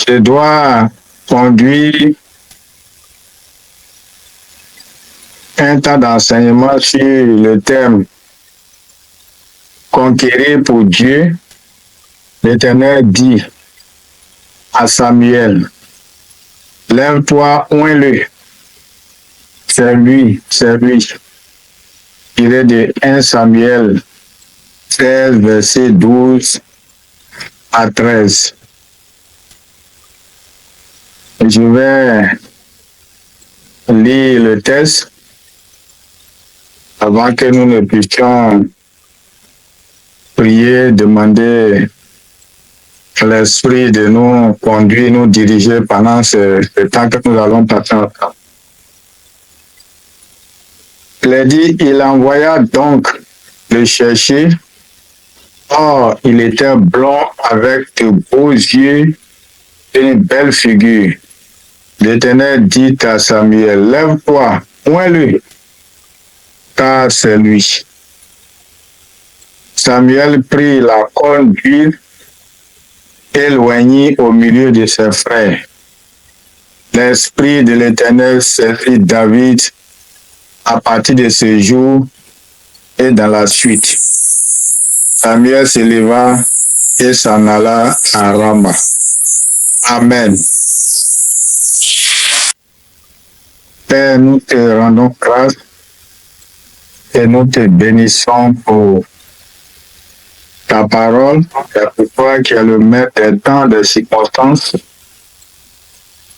Je dois conduire un temps d'enseignement sur le thème conquérir pour Dieu. L'Éternel dit à Samuel, lève-toi, oins-le. C'est lui, c'est lui. Il est de 1 Samuel 13, verset 12 à 13. Je vais lire le texte avant que nous ne puissions prier, demander à l'Esprit de nous conduire, nous diriger pendant ce temps que nous allons passer ensemble. Il a dit, il envoya donc le chercher. Or, il était blond avec de beaux yeux et une belle figure. L'Éternel dit à Samuel, lève-toi, oins-le, car c'est lui. Samuel prit la corne d'huile et l'oignit au milieu de ses frères. L'Esprit de l'Éternel saisit David à partir de ce jour et dans la suite. Samuel se leva et s'en alla à Rama. Amen. Père, nous te rendons grâce et nous te bénissons pour ta parole. C'est pour toi qui es le maître des temps, des circonstances.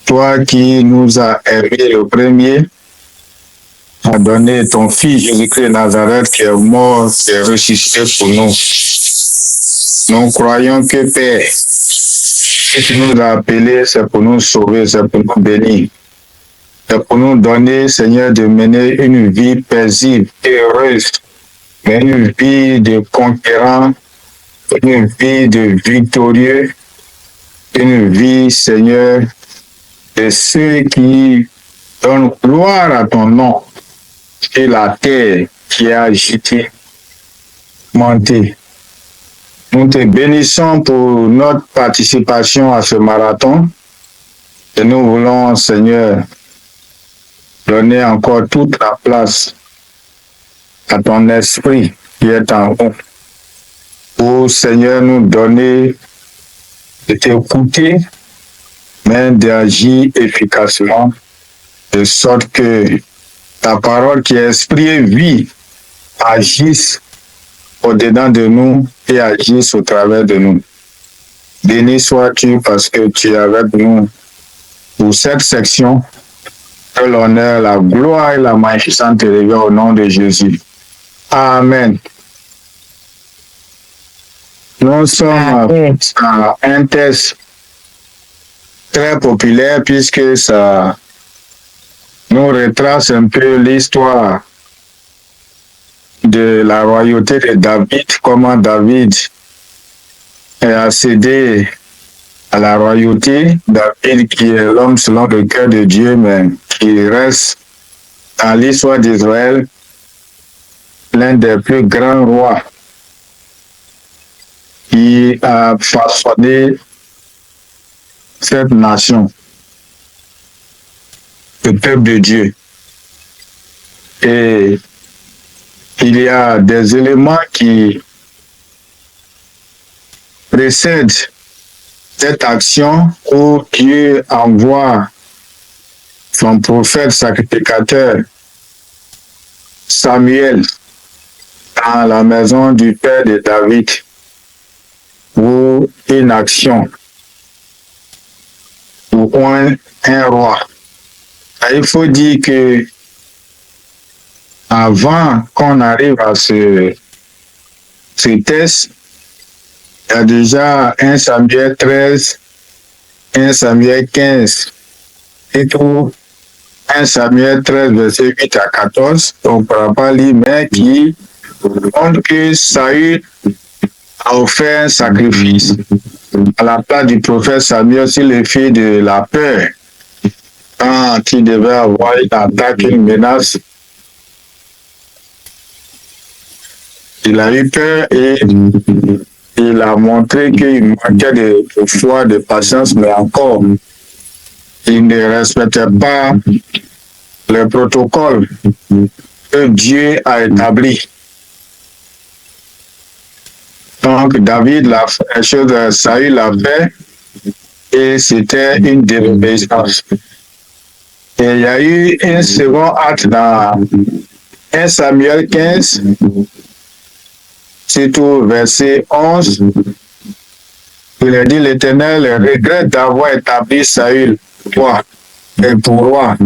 Toi qui nous as aimés le premier, a donné ton Fils Jésus-Christ de Nazareth qui est mort, qui est ressuscité pour nous. Nous croyons que Père, ce que tu nous as appelés, c'est pour nous sauver, c'est pour nous bénir. C'est pour nous donner, Seigneur, de mener une vie paisible et heureuse, mais une vie de conquérant, une vie de victorieux, une vie, Seigneur, de ceux qui donnent gloire à ton nom et la terre qui est agitée, montée. Nous te bénissons pour notre participation à ce marathon et nous voulons, Seigneur, donner encore toute la place à ton esprit qui est en haut. Pour, Seigneur, nous donner de t'écouter, mais d'agir efficacement, de sorte que ta parole qui est esprit et vie agisse au-dedans de nous et agisse au travers de nous. Béni sois-tu parce que tu es avec nous pour cette section. Que l'honneur, la gloire et la magnificence te reviennent au nom de Jésus. Amen. Nous sommes à un texte très populaire puisque ça nous retrace un peu l'histoire de la royauté de David, comment David est accédé à la royauté. David qui est l'homme selon le cœur de Dieu, mais qui reste dans l'histoire d'Israël l'un des plus grands rois qui a façonné cette nation, le peuple de Dieu. Et il y a des éléments qui précèdent cette action où Dieu envoie son prophète sacrificateur Samuel dans la maison du père de David pour une action, pour un roi. Et il faut dire que avant qu'on arrive à ce test, il y a déjà 1 Samuel 13, 1 Samuel 15 et tout, 1 Samuel 13, verset 8 à 14, on ne pourra pas lire, mais qui montre que Saül a offert un sacrifice à la place du prophète Samuel sur le fil de la peur quand il devait avoir une attaque, une menace. Il a eu peur et il a montré qu'il manquait de foi, de patience, mais encore, il ne respectait pas les protocoles que Dieu a établis. Donc, David l'a fait, Saül l'a fait, et c'était une désobéissance. Et il y a eu un second acte dans 1 Samuel 15, surtout verset 11. Il a dit, l'Éternel regrette d'avoir établi Saül roi et pour roi.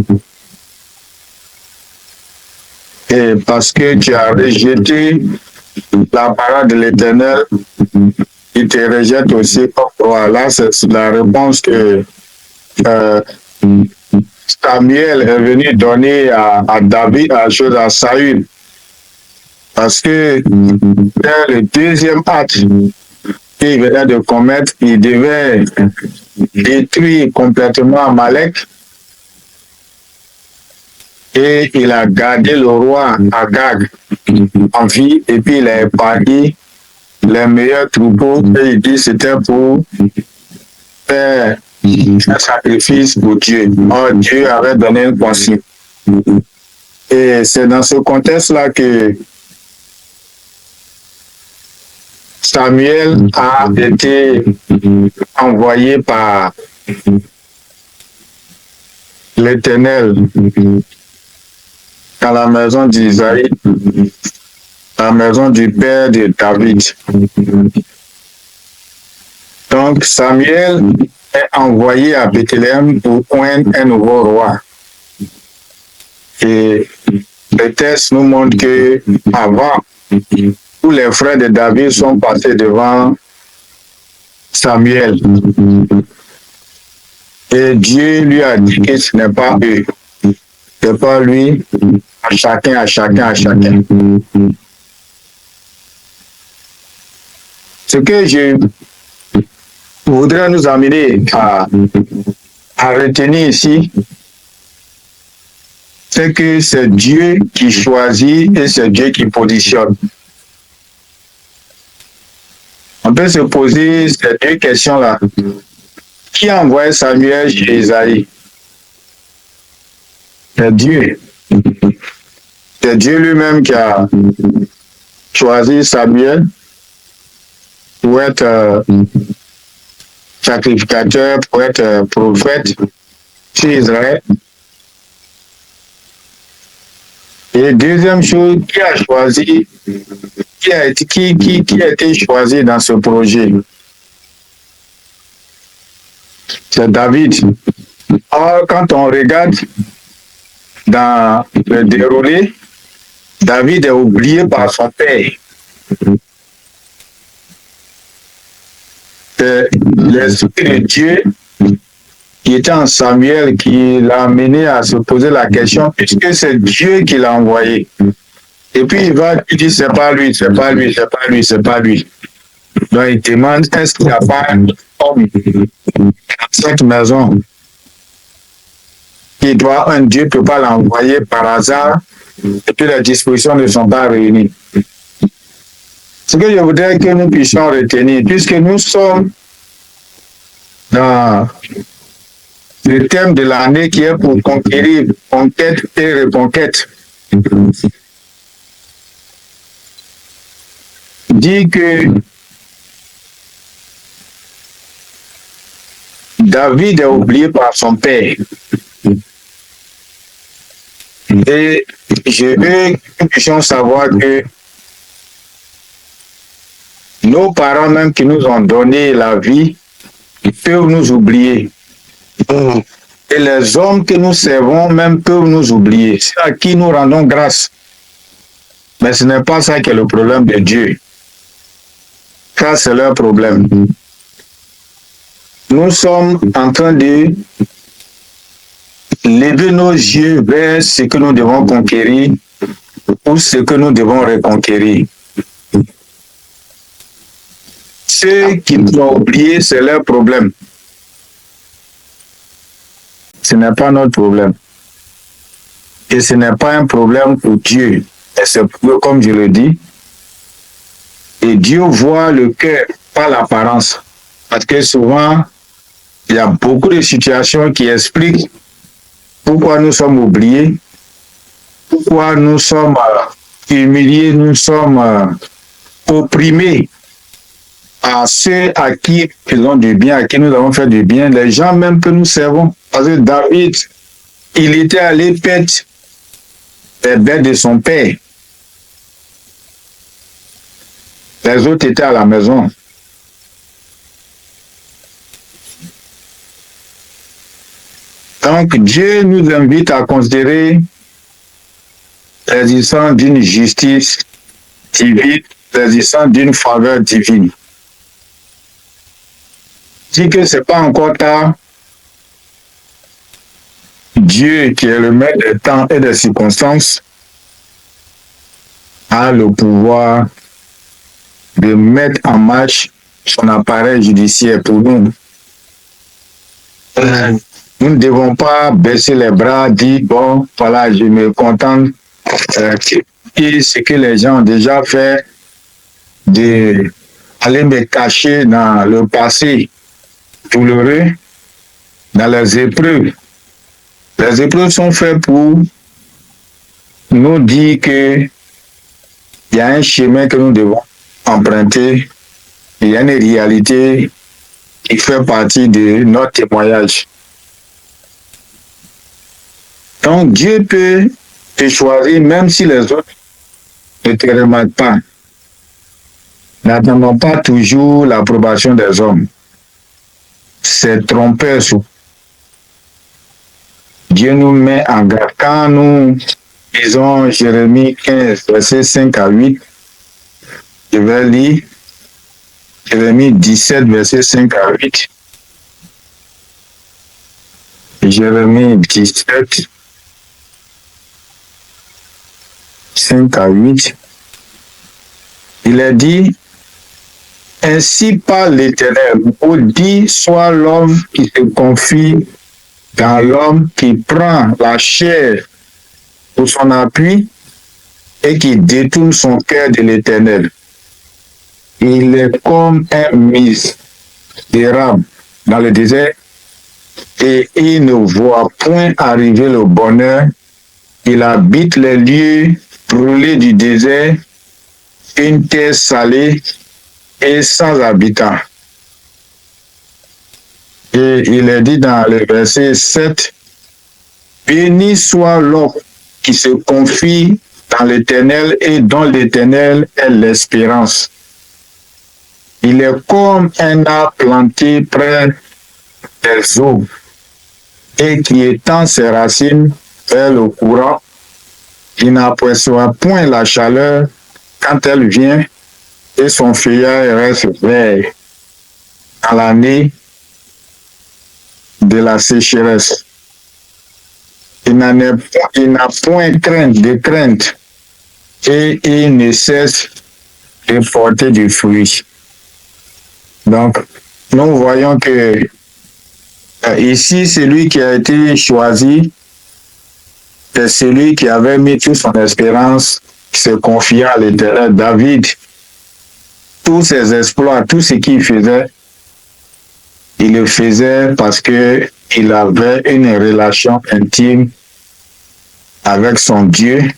Et parce que tu as rejeté la parole de l'Éternel, il te rejette aussi comme roi. Là, c'est la réponse que Samuel est venu donner à David, à Saül. Parce que dans le deuxième acte qu'il venait de commettre, il devait détruire complètement Amalek. Et il a gardé le roi Agag en vie, et puis il a épargné les meilleurs troupeaux, et il dit que c'était pour faire un sacrifice pour Dieu. Or, Dieu avait donné une consigne. Et c'est dans ce contexte-là que Samuel a été envoyé par l'Éternel dans la maison d'Isaïe, la maison du père de David. Donc Samuel est envoyé à Bethléem pour oindre un nouveau roi. Et le texte nous montre que avant, tous les frères de David sont passés devant Samuel. Et Dieu lui a dit que ce n'est pas eux, c'est pas lui, à chacun. Ce que je voudrais nous amener à retenir ici, c'est que c'est Dieu qui choisit et c'est Dieu qui positionne. On peut se poser ces deux questions-là. Qui a envoyé Samuel chez Isaïe? C'est Dieu. C'est Dieu lui-même qui a choisi Samuel pour être sacrificateur, pour être prophète chez Israël. Et deuxième chose, qui a choisi, qui a été choisi dans ce projet? C'est David. Or, quand on regarde dans le déroulé, David est oublié par son père. C'est l'Esprit de Dieu qui était en Samuel qui l'a amené à se poser la question, puisque c'est Dieu qui l'a envoyé. Et puis il va lui dire, c'est pas lui. Donc il demande, est-ce qu'il n'y a pas un homme dans cette maison qui doit, un Dieu ne peut pas l'envoyer par hasard, et puis les dispositions ne sont pas réunies. Ce que je voudrais que nous puissions retenir, puisque nous sommes dans le thème de l'année qui est pour conquérir, conquête et reconquête, dit que David est oublié par son père. Et je veux que nous puissions savoir que nos parents même qui nous ont donné la vie, ils peuvent nous oublier. Et les hommes que nous servons même peuvent nous oublier. C'est à qui nous rendons grâce. Mais ce n'est pas ça qui est le problème de Dieu. Ça, c'est leur problème. Nous sommes en train de lever nos yeux vers ce que nous devons conquérir ou ce que nous devons reconquérir. Ceux qui nous ont oubliés, c'est leur problème. Ce n'est pas notre problème. Et ce n'est pas un problème pour Dieu. Et c'est pour eux, comme je le dis. Et Dieu voit le cœur pas l'apparence. Parce que souvent, il y a beaucoup de situations qui expliquent pourquoi nous sommes oubliés, pourquoi nous sommes humiliés, nous sommes opprimés à ceux à qui faisons du bien, à qui nous avons fait du bien, les gens même que nous servons. Parce que David, il était allé perdre les bêtes de son père. Les autres étaient à la maison. Donc, Dieu nous invite à considérer l'existence d'une justice divine, l'existence d'une faveur divine. Dit que ce n'est pas encore tard, Dieu, qui est le maître des temps et des circonstances, a le pouvoir de mettre en marche son appareil judiciaire pour nous. Nous ne devons pas baisser les bras, dire, bon, voilà, je me contente et ce que les gens ont déjà fait, d'aller me cacher dans le passé douloureux, dans les épreuves. Les épreuves sont faites pour nous dire qu'il y a un chemin que nous devons emprunter, il y a une réalité qui fait partie de notre témoignage. Donc Dieu peut te choisir même si les autres ne te remarquent pas. N'attendons pas toujours l'approbation des hommes. C'est trompeur. Dieu nous met en garde. Quand nous lisons Jérémie 15, versets 5 à 8, je vais lire Jérémie 17, versets 5 à 8. Jérémie 17, 5 à 8. Il est dit, ainsi parle l'Éternel, maudit soit l'homme qui se confie dans l'homme qui prend la chair pour son appui et qui détourne son cœur de l'Éternel. Il est comme un misérable dans le désert et il ne voit point arriver le bonheur. Il habite les lieux brûlés du désert, une terre salée et sans habitants. Et il est dit dans le verset 7, béni soit l'homme qui se confie dans l'Éternel et dont l'Éternel est l'espérance. Il est comme un arbre planté près des eaux et qui étend ses racines vers le courant. Il n'aperçoit point la chaleur quand elle vient et son feuillage reste vert dans l'année de la sécheresse. Il n'a point de crainte et il ne cesse de porter du fruit. Donc, nous voyons que ici, celui qui a été choisi, c'est celui qui avait mis toute son espérance, qui se confiait à l'Éternel. David, tous ses exploits, tout ce qu'il faisait, il le faisait parce qu'il avait une relation intime avec son Dieu.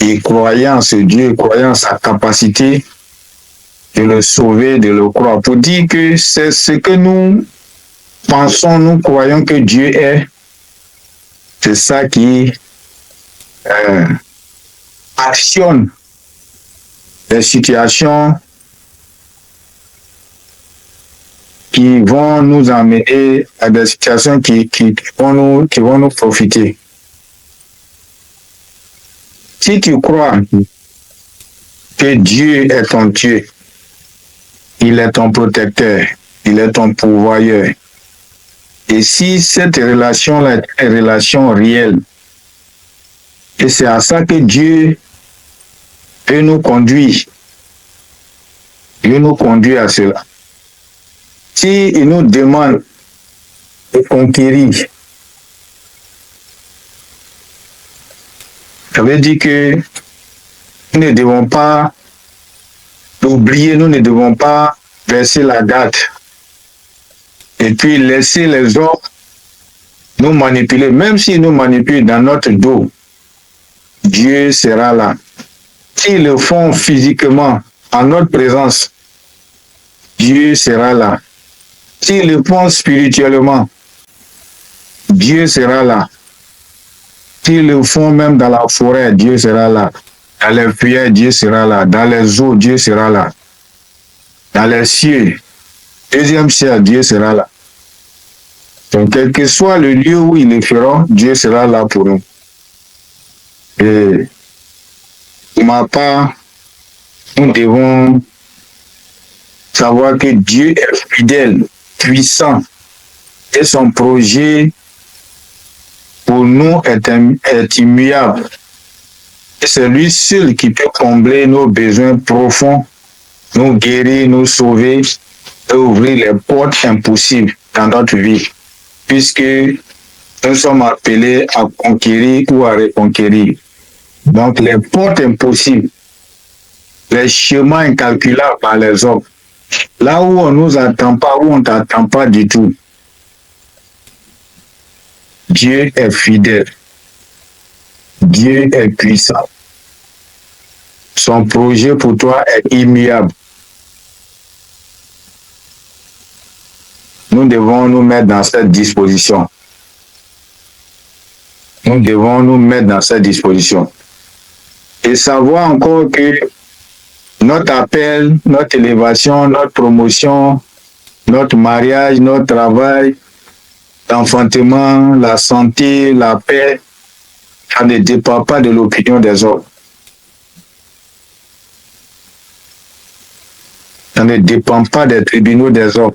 Il croyait en ce Dieu, il croyait en sa capacité de le sauver, de le croire. Pour dire que c'est ce que nous pensons, nous croyons que Dieu est, c'est ça qui actionne les situations qui vont nous amener à des situations qui vont nous profiter. Si tu crois que Dieu est ton Dieu, il est ton protecteur, il est ton pourvoyeur, et si cette relation-là est une relation réelle, et c'est à ça que Dieu veut nous conduire, il veut nous conduire à cela. Si il nous demande de conquérir, ça veut dire que nous ne devons pas l'oublier, nous ne devons pas verser la garde et puis laisser les hommes nous manipuler. Même s'ils nous manipulent dans notre dos, Dieu sera là. S'ils le font physiquement, en notre présence, Dieu sera là. S'ils le font spirituellement, Dieu sera là. S'ils le font même dans la forêt, Dieu sera là. Dans les feuilles, Dieu sera là. Dans les eaux, Dieu sera là. Dans les cieux, deuxième ciel, Dieu sera là. Donc, quel que soit le lieu où ils le feront, Dieu sera là pour nous. Et pour ma part, nous devons savoir que Dieu est fidèle, puissant, et son projet pour nous est immuable. Et c'est lui seul qui peut combler nos besoins profonds, nous guérir, nous sauver et ouvrir les portes impossibles dans notre vie, puisque nous sommes appelés à conquérir ou à reconquérir. Donc les portes impossibles, les chemins incalculables par les hommes, là où on ne nous attend pas, où on ne t'attend pas du tout, Dieu est fidèle. Dieu est puissant. Son projet pour toi est immuable. Nous devons nous mettre dans cette disposition. Nous devons nous mettre dans cette disposition. Et savoir encore que notre appel, notre élévation, notre promotion, notre mariage, notre travail, l'enfantement, la santé, la paix, ça ne dépend pas de l'opinion des hommes. Ça ne dépend pas des tribunaux des hommes.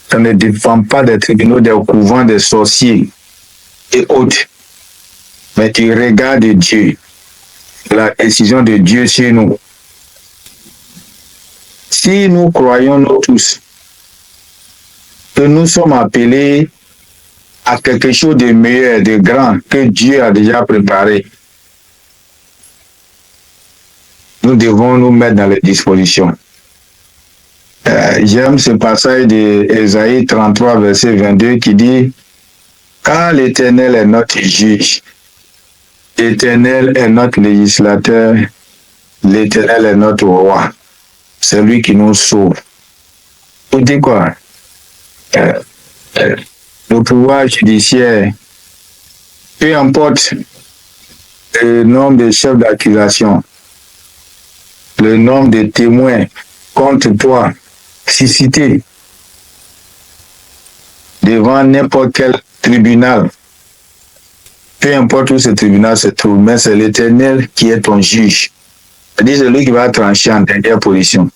Ça ne dépend pas des tribunaux des couvents des sorciers et autres. Mais du regard de Dieu, de la décision de Dieu sur nous. Si nous croyons, nous tous, que nous sommes appelés à quelque chose de meilleur, de grand, que Dieu a déjà préparé, nous devons nous mettre dans les dispositions. J'aime ce passage de Ésaïe 33, verset 22 qui dit « Car l'Éternel est notre juge, l'Éternel est notre législateur, l'Éternel est notre roi. C'est lui qui nous sauve. » Vous dites quoi? Le pouvoir judiciaire, peu importe le nombre de chefs d'accusation, le nombre de témoins contre toi, suscité devant n'importe quel tribunal, peu importe où ce tribunal se trouve, mais c'est l'Éternel qui est ton juge. C'est-à-dire c'est lui qui va trancher en dernière position.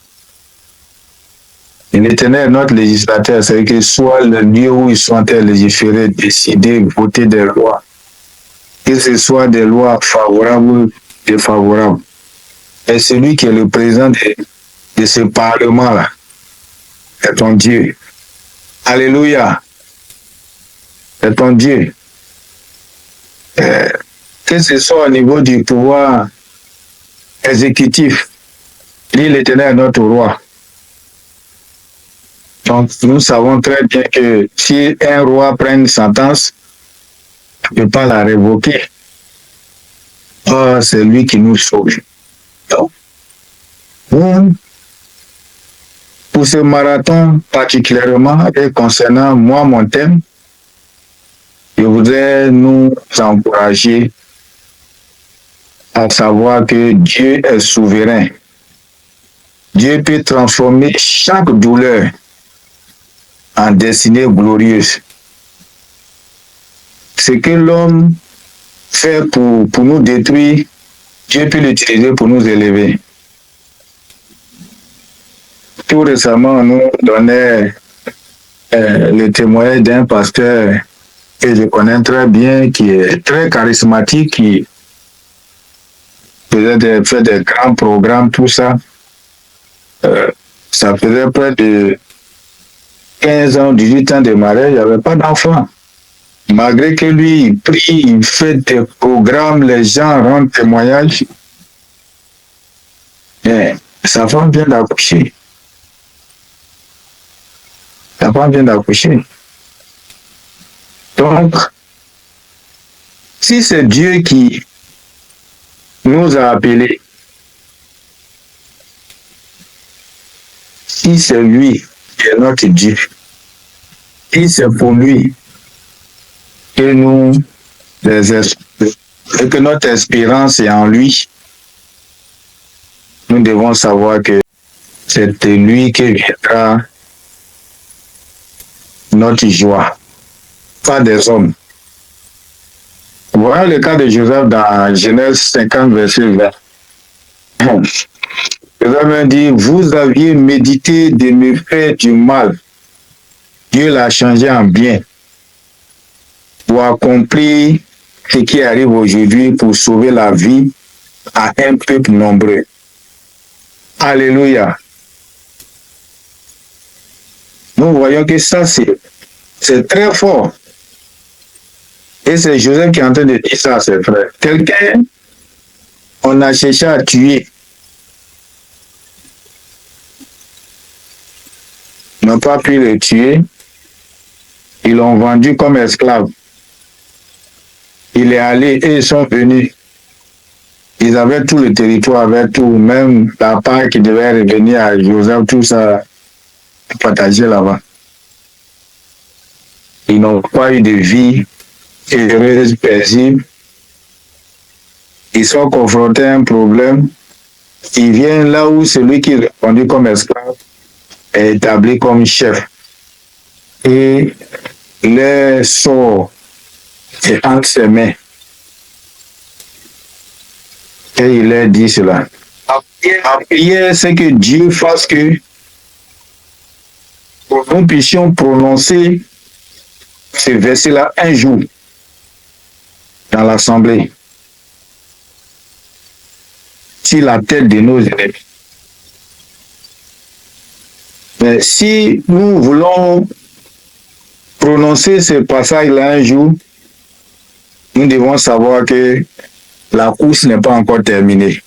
Et l'Éternel est notre législateur, c'est que soit le lieu où ils sont en train de légiférer, décider, voter des lois, que ce soit des lois favorables ou défavorables. Et celui qui est le président de ce parlement-là est ton Dieu. Alléluia. C'est ton Dieu. Que ce soit au niveau du pouvoir exécutif, l'Éternel est notre roi. Donc, nous savons très bien que si un roi prend une sentence, il ne peut pas la révoquer. Oh, c'est lui qui nous sauve. Donc, pour ce marathon particulièrement, et concernant moi, mon thème, je voudrais nous encourager à savoir que Dieu est souverain. Dieu peut transformer chaque douleur en destinée glorieuse. Ce que l'homme fait pour nous détruire, Dieu peut l'utiliser pour nous élever. Tout récemment, on nous donnait le témoignage d'un pasteur que je connais très bien, qui est très charismatique, qui fait des grands programmes, tout ça. Ça faisait près de 15 ans, 18 ans de mariage, il n'y avait pas d'enfant. Malgré que lui, il prie, il fait des programmes, les gens rendent témoignage. Mais sa femme vient d'accoucher. La femme vient d'accoucher. Donc, si c'est Dieu qui nous a appelés, si c'est lui qui est notre Dieu, si c'est pour lui que nous et que notre espérance est en lui, nous devons savoir que c'est de lui que viendra notre joie, pas des hommes. Voilà le cas de Joseph dans Genèse 50, verset 20. Joseph a dit, vous aviez médité de me faire du mal. Dieu l'a changé en bien pour accomplir ce qui arrive aujourd'hui pour sauver la vie à un peuple nombreux. Alléluia. Nous voyons que ça, c'est très fort. Et c'est Joseph qui est en train de dire ça à ses frères. Quelqu'un, on a cherché à tuer. Ils n'ont pas pu le tuer. Ils l'ont vendu comme esclave. Il est allé et ils sont venus. Ils avaient tout le territoire, avec tout, même la part qui devait revenir à Joseph, tout ça, partagé là-bas. Ils n'ont pas eu de vie heureuse, paisible. Ils sont confrontés à un problème. Ils viennent là où celui qui est vendu comme esclave est établi comme chef. Et leur sort est entre ses mains. Et il leur dit cela. La prière, c'est que Dieu fasse que nous puissions prononcer ce verset-là un jour dans l'assemblée sur la tête de nos ennemis. Mais si nous voulons prononcer ce passage-là un jour, nous devons savoir que la course n'est pas encore terminée.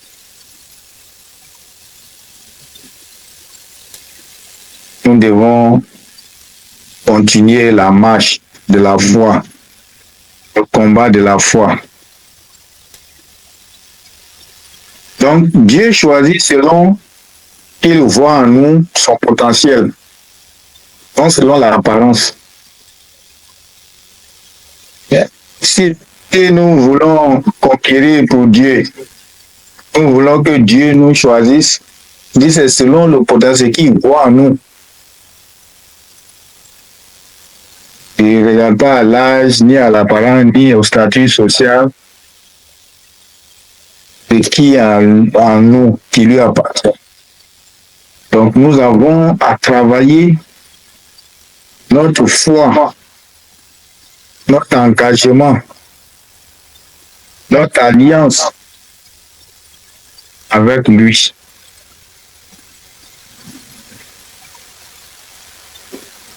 Nous devons continuer la marche de la foi, le combat de la foi. Donc, Dieu choisit selon qu'il voit en nous son potentiel, non selon l'apparence. Si nous voulons conquérir pour Dieu, nous voulons que Dieu nous choisisse, c'est selon le potentiel qu'il voit en nous. Il ne regarde pas à l'âge, ni à l'apparence, ni au statut social, et qui est en nous, qui lui appartient. Donc nous avons à travailler notre foi, notre engagement, notre alliance avec lui.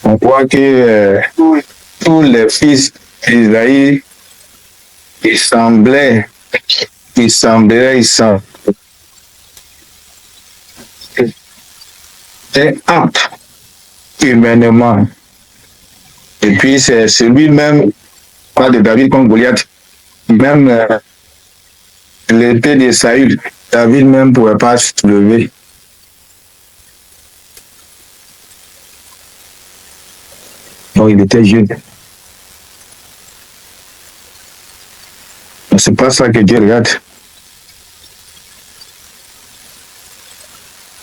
On voit que tous les fils d'Isaïe, ils semblaient aptes humainement. Et puis c'est celui-même, pas de David comme Goliath, même l'épée de Saül, David même ne pouvait pas se lever. Donc il était jeune. Mais c'est pas ça que Dieu regarde.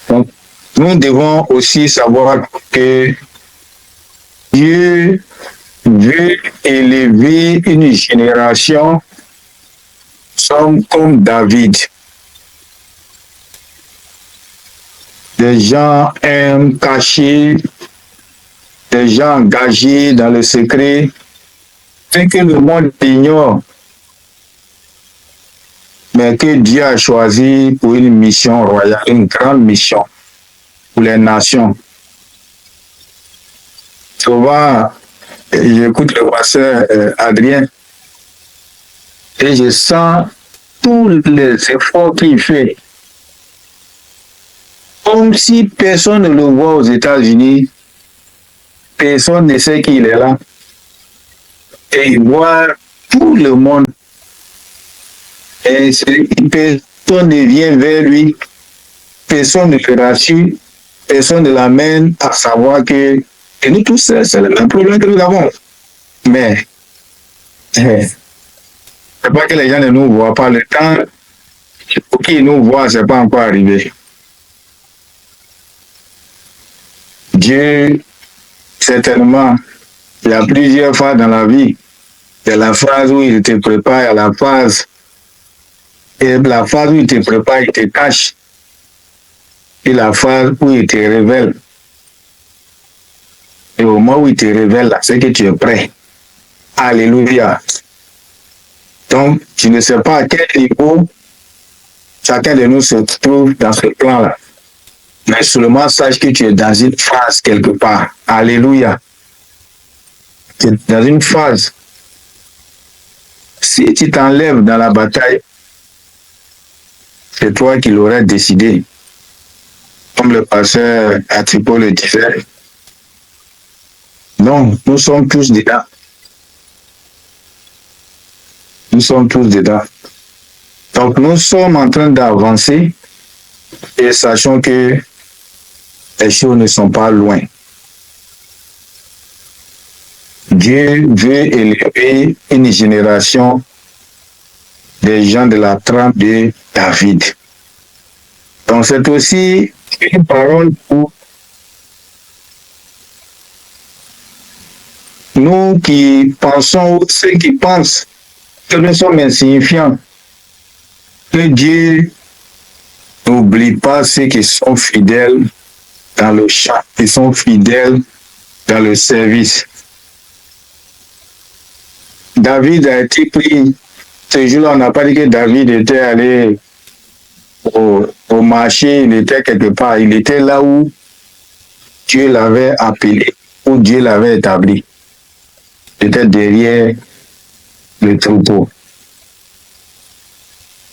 Donc, nous devons aussi savoir que Dieu veut élever une génération comme David. Des gens cachés, des gens engagés dans le secret, c'est que le monde ignore, mais que Dieu a choisi pour une mission royale, une grande mission pour les nations. Souvent, j'écoute le pasteur Adrien et je sens tous les efforts qu'il fait. Comme si personne ne le voit aux États-Unis, personne ne sait qu'il est là. Et il voit tout le monde. Et personne ne vient vers lui. Personne ne le rassure. Personne ne l'amène à savoir que et nous tous, c'est le même problème que nous avons. Mais, c'est pas que les gens ne nous voient pas. Le temps pour qu'ils nous voient, c'est pas encore arrivé. Dieu, certainement, il y a plusieurs fois dans la vie. Il y a la phase où il te prépare, il y a la phase. Et la phase où il te prépare, il te cache. Et la phase où il te révèle. Et au moment où il te révèle, là, c'est que tu es prêt. Alléluia. Donc, tu ne sais pas à quel niveau chacun de nous se trouve dans ce plan-là. Mais seulement sache que tu es dans une phase quelque part. Alléluia. Tu es dans une phase. Si tu t'enlèves dans la bataille, c'est toi qui l'aurais décidé. Comme le pasteur Atipo le disait. Non, nous sommes tous dedans. Nous sommes tous dedans. Donc nous sommes en train d'avancer et sachons que les choses ne sont pas loin. Dieu veut élever une génération des gens de la trempe de David. Donc c'est aussi une parole pour nous qui pensons, ceux qui pensent que nous sommes insignifiants, que Dieu n'oublie pas ceux qui sont fidèles dans le chant, qui sont fidèles dans le service. David a été pris. Ce jour-là, on n'a pas dit que David était allé au marché, il était quelque part. Il était là où Dieu l'avait appelé, où Dieu l'avait établi. Il était derrière le troupeau.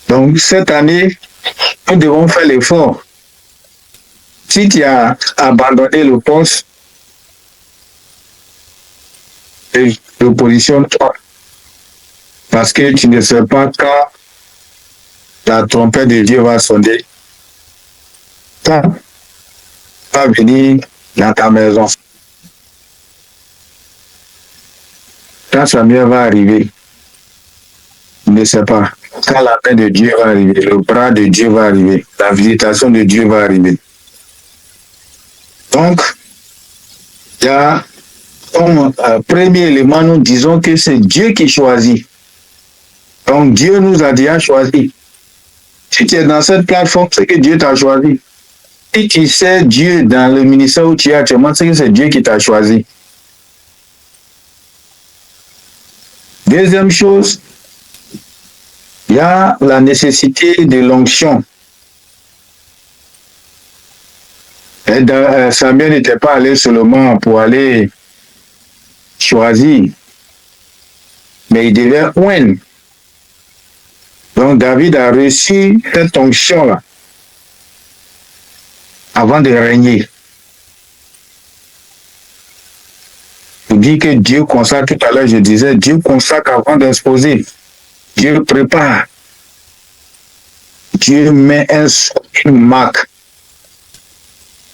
Donc, cette année, nous devons faire l'effort. Si tu as abandonné le poste, repositionne-toi. Parce que tu ne sais pas quand la trompette de Dieu va sonner. Quand va venir dans ta maison. Quand Samuel va arriver, tu ne sais pas. Quand la main de Dieu va arriver, le bras de Dieu va arriver, la visitation de Dieu va arriver. Donc, il y a comme premier élément, nous disons que c'est Dieu qui choisit. Donc, Dieu nous a déjà choisi. Si tu es dans cette plateforme, c'est que Dieu t'a choisi. Si tu sais Dieu dans le ministère où tu es actuellement, c'est que c'est Dieu qui t'a choisi. Deuxième chose, il y a la nécessité de l'onction. Samuel n'était pas allé seulement pour aller choisir, mais il devait oindre. Donc David a reçu cette onction-là avant de régner. Il dit que Dieu consacre, tout à l'heure je disais, Dieu consacre avant d'exposer. Dieu prépare. Dieu met une marque.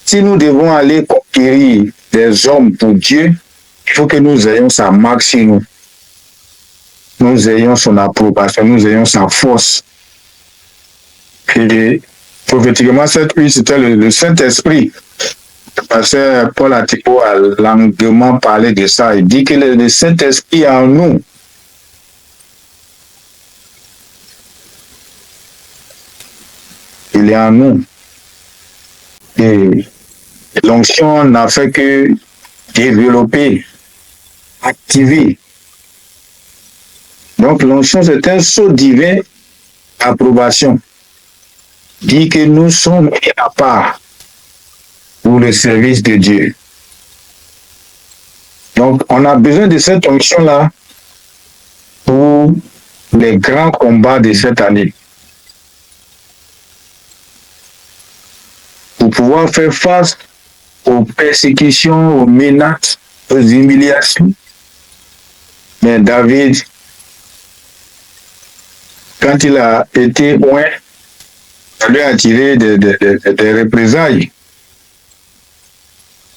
Si nous devons aller conquérir des hommes pour Dieu, il faut que nous ayons sa marque sur nous. Nous ayons son approbation, nous ayons sa force. Et prophétiquement, cette huile, c'était le Saint-Esprit. Le pasteur Paul Atipo a longuement parlé de ça. Il dit que le Saint-Esprit est en nous. Il est en nous. Et l'onction n'a fait que développer, activer. Donc l'onction, c'est un sceau divin d'approbation. Dit que nous sommes mis à part pour le service de Dieu. Donc on a besoin de cette onction-là pour les grands combats de cette année. Pour pouvoir faire face aux persécutions, aux menaces aux humiliations. Mais David, quand il a été loin, ça lui a tiré des représailles.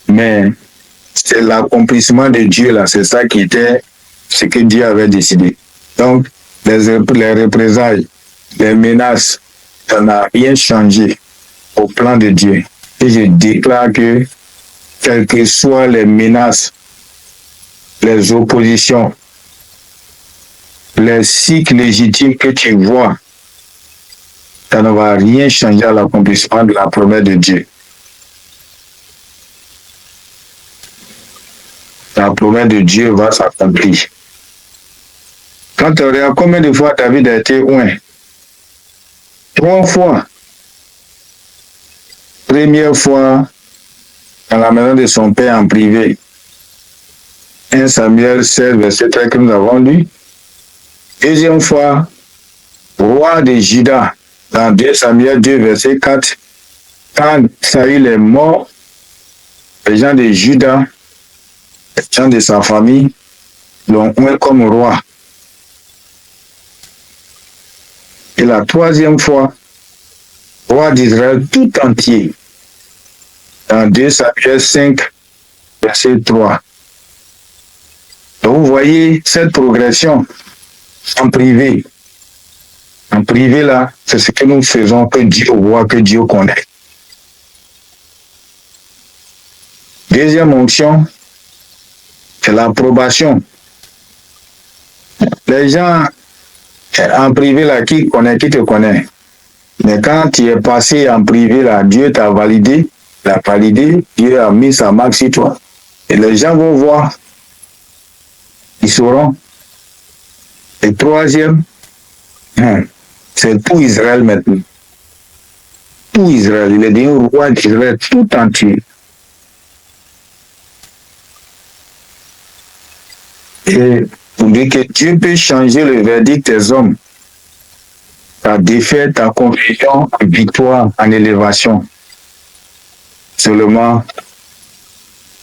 Mais c'est l'accomplissement de Dieu là, c'est ça qui était ce que Dieu avait décidé. Donc, les représailles, les menaces, ça n'a rien changé au plan de Dieu. Et je déclare que, quelles que soient les menaces, les oppositions, les cycles légitimes que tu vois, ça ne va rien changer à l'accomplissement de la promesse de Dieu. La promesse de Dieu va s'accomplir. Quand tu regardes combien de fois David a été loin? 3 fois. Première fois, dans la maison de son père en privé. 1 Samuel 16, verset 13 que nous avons lu. Deuxième fois, roi de Juda, dans 2 Samuel 2, verset 4. Quand Saül est mort, les gens de Juda, les gens de sa famille, l'ont oint comme roi. Et la troisième fois, roi d'Israël tout entier, dans 2 Samuel 5, verset 3. Donc vous voyez cette progression en privé. En privé là, c'est ce que nous faisons, que Dieu voit, que Dieu connaît. Deuxième onction, c'est l'approbation. Les gens en privé là, qui te connaît. Mais quand tu es passé en privé là, Dieu t'a validé, Dieu a mis sa marque sur toi. Et les gens vont voir, ils sauront. Et troisième, c'est tout Israël maintenant. Tout Israël, il est devenu roi d'Israël tout entier. Et on dit que Dieu peut changer le verdict des hommes. Ta défaite, ta confusion, en victoire, en élévation. Seulement,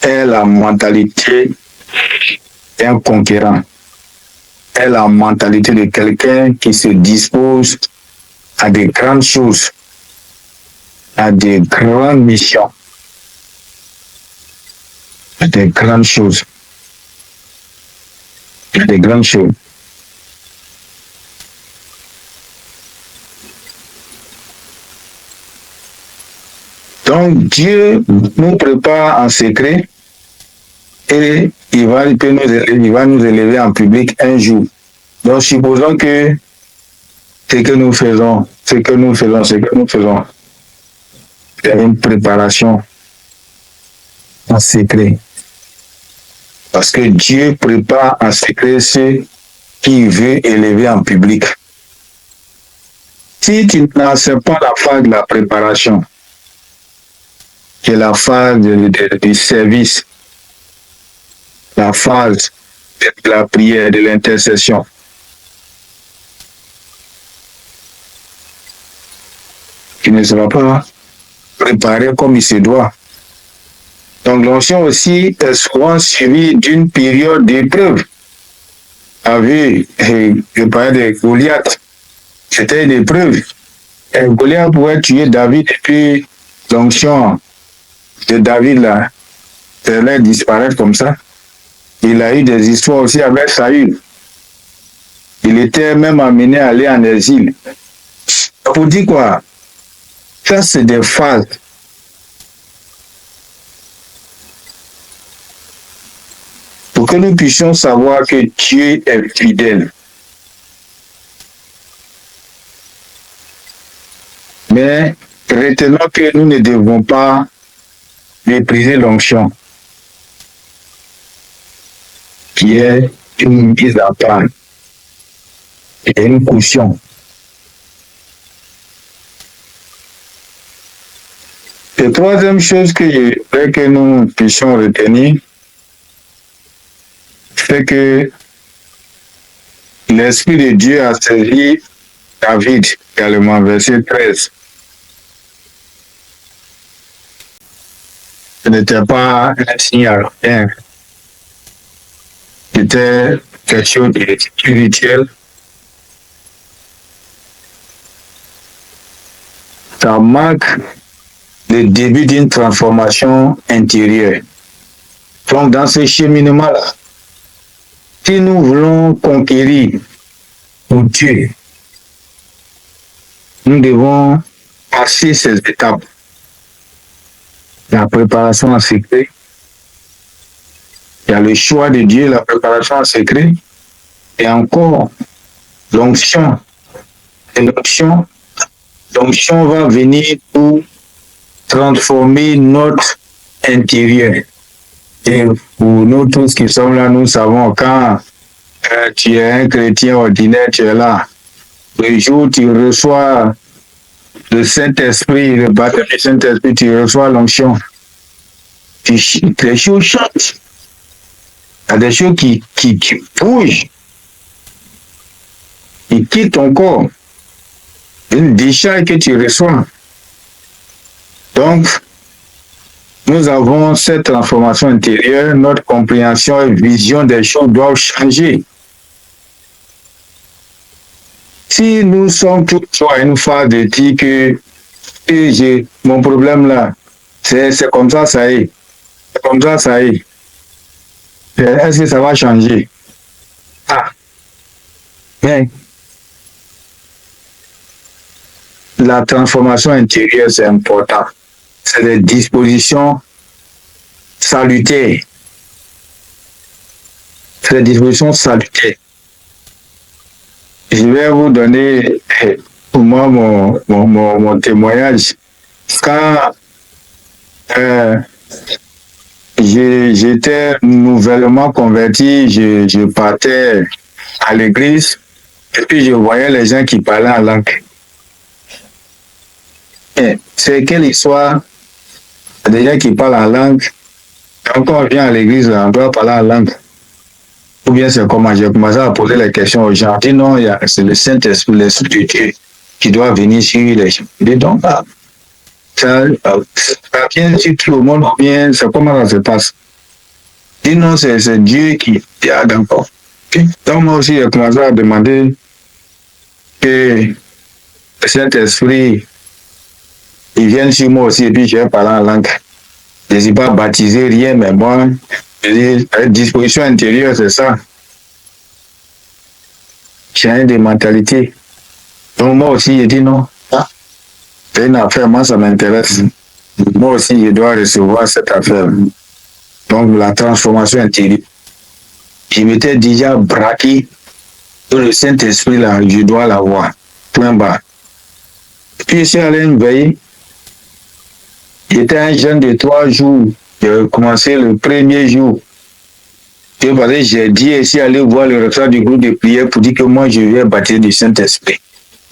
est la mentalité d'un conquérant. Est la mentalité de quelqu'un qui se dispose à des grandes choses, à des grandes missions, à des grandes choses. Des grandes choses. Donc Dieu nous prépare en secret et il va nous élever en public un jour. Donc supposons que ce que nous faisons, c'est une préparation en secret. Parce que Dieu prépare en secret ceux qu'il veut élever en public. Si tu n'acceptes pas la phase de la préparation, qui est la phase du service, la phase de la prière, de l'intercession, tu ne seras pas préparé comme il se doit. Donc l'onction aussi est souvent suivie d'une période d'épreuve. Je parlais de Goliath. C'était une épreuve. Et Goliath pouvait tuer David et puis l'onction de David là, allait disparaître comme ça. Il a eu des histoires aussi avec Saül. Il était même amené à aller en exil. Pour dire quoi? Ça c'est des phases. Pour que nous puissions savoir que Dieu est fidèle. Mais retenons que nous ne devons pas mépriser l'onction, qui est une mise à part et une caution. La troisième chose que je voudrais que nous puissions retenir, c'est que l'Esprit de Dieu a servi David également, verset 13. Ce n'était pas un signe à rien. C'était quelque chose de spirituel. Ça marque le début d'une transformation intérieure. Donc, dans ce cheminement-là, si nous voulons conquérir pour Dieu, nous devons passer ces étapes. La préparation en secret. Il y a le choix de Dieu, la préparation en secret. Et encore, l'onction. Et l'onction va venir pour transformer notre intérieur. Et pour nous tous qui sommes là, nous savons quand tu es un chrétien ordinaire, tu es là. Le jour où tu reçois le Saint-Esprit, le baptême du Saint-Esprit, tu reçois l'onction. Les choses changent. Il y a des choses qui bougent. Ils quittent ton corps. Une décharge que tu reçois. Donc, nous avons cette transformation intérieure, notre compréhension et vision des choses doivent changer. Si nous sommes toujours à une phase de dire que j'ai mon problème là, c'est comme ça y est. C'est comme ça y est. Est-ce que ça va changer? Ah, mais la transformation intérieure, c'est important. C'est des dispositions salutaires. C'est des dispositions salutaires. Je vais vous donner pour moi mon témoignage. Quand j'étais nouvellement converti, je partais à l'église et puis je voyais les gens qui parlaient en langue. C'est quelle histoire? Des gens qui parlent en langue. Quand on vient à l'église, on doit parler en langue. Ou bien c'est comment j'ai commencé à poser les questions aux gens. Je dis non, c'est le Saint-Esprit, l'Esprit de Dieu qui doit venir sur les gens. Je dis donc, ça vient sur tout le monde, ou bien c'est comment ça se passe. Je dis non, c'est Dieu qui a d'accord. Okay. Donc moi aussi, j'ai commencé à demander que le Saint-Esprit ils viennent sur moi aussi et puis je vais parler en langue. Je ne suis pas baptisé, rien, mais moi, la disposition intérieure, c'est ça. J'ai des mentalités. Donc moi aussi, j'ai dit non. C'est une affaire, moi, ça m'intéresse. Moi aussi, je dois recevoir cette affaire. Donc la transformation intérieure. Je m'étais déjà braqué sur le Saint-Esprit, là, je dois l'avoir. Point barre. Puis je suis allé me veiller. J'étais un jeune de 3 jours. J'ai commencé le premier jour. J'ai dit ici aller voir le recteur du groupe de prière pour dire que moi je vais baptiser du Saint-Esprit.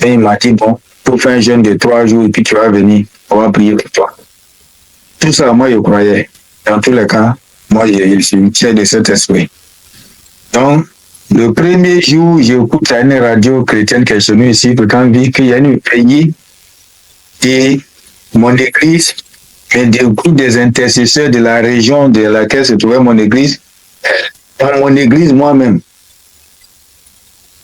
Et il m'a dit bon, pour faire un jeûne de 3 jours et puis tu vas venir, on va prier pour toi. Tout ça, moi je croyais. Dans tous les cas, moi je suis tiers de cet esprit. Donc, le premier jour, j'écoute à une radio chrétienne qui est chez nous ici, pour quand dit qu'il y a une pays et mon église, mais du coup des intercesseurs de la région de laquelle se trouvait mon église, dans mon église moi-même.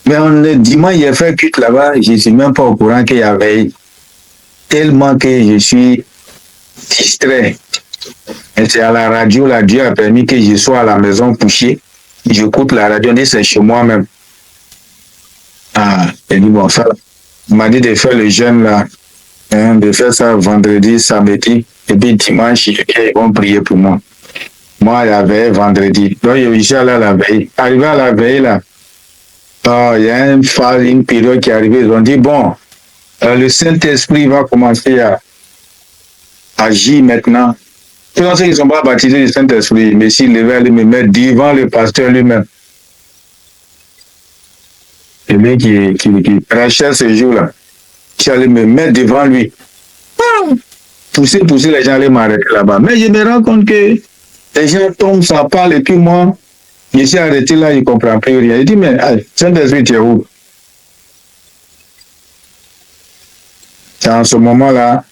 Mais le dimanche, j'ai fait culte là-bas, je ne suis même pas au courant qu'il y avait, tellement que je suis distrait. Et c'est à la radio, là, Dieu a permis que je sois à la maison couché. J'écoute la radio, c'est chez moi-même. Ah, il dit bon, ça, il m'a dit de faire le jeûne là, hein, de faire ça vendredi, samedi, et puis dimanche, ils vont prier pour moi. Moi, la veille, vendredi. Donc, je suis allé à la veille. Arrivé à la veille, là, il y a une période qui est arrivée. Ils ont dit, bon, le Saint-Esprit va commencer à agir maintenant. Tous ceux qui ne sont pas baptisés du Saint-Esprit, mais s'il devait aller me mettre devant le pasteur lui-même. Et lui qui prêchait ce jour-là, qui allait me mettre devant lui. Pousser, les gens allaient m'arrêter là-bas. Mais je me rends compte que les gens tombent, ça parle, et puis moi, je suis arrêté là, je ne comprends plus rien. Il dit, mais Saint-Esprit, tu es où? C'est en ce moment-là,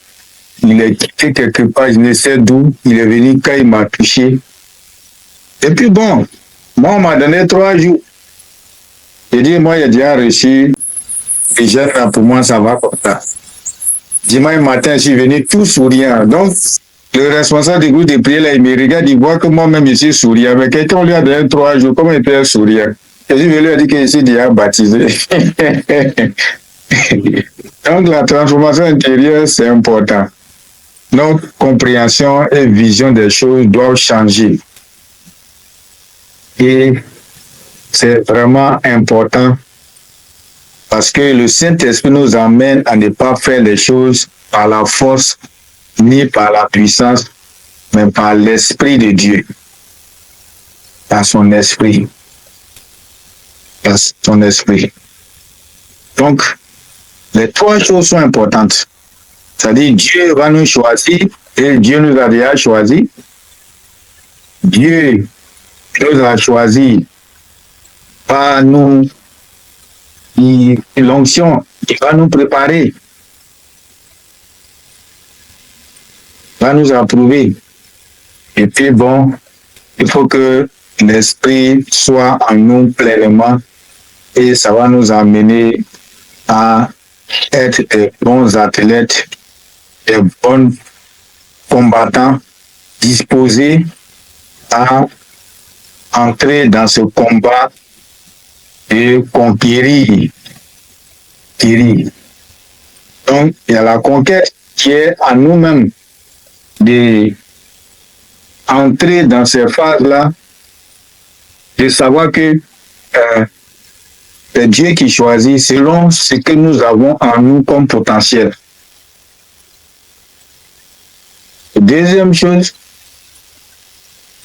il est quitté quelque part, je ne sais d'où, il est venu quand il m'a touché. Et puis bon, Moi, on m'a donné 3 jours. J'ai dit, moi, j'ai déjà reçu. Déjà, pour moi, ça va comme ça. Dimanche matin, je suis venu tout souriant. Donc, le responsable du groupe de prière, là, il me regarde, il voit que moi-même, je suis souriant. Mais quelqu'un lui a donné 3 jours, comment il peut être souriant? Et je lui ai dit que je suis déjà baptisé. Donc, la transformation intérieure, c'est important. Notre compréhension et vision des choses doivent changer. Et c'est vraiment important parce que le Saint-Esprit nous amène à ne pas faire les choses par la force ni par la puissance, mais par l'Esprit de Dieu, par son esprit. Par son esprit. Donc, les 3 choses sont importantes. C'est-à-dire, Dieu va nous choisir et Dieu nous a déjà choisis. Dieu nous a choisis par nous, l'onction, il va nous préparer, va nous approuver. Et puis bon, il faut que l'Esprit soit en nous pleinement et ça va nous amener à être des bons athlètes, des bons combattants, disposés à entrer dans ce combat et conquérir. Donc, il y a la conquête qui est à nous-mêmes d'entrer dans ces phases-là, de savoir que c'est Dieu qui choisit selon ce que nous avons en nous comme potentiel. Deuxième chose,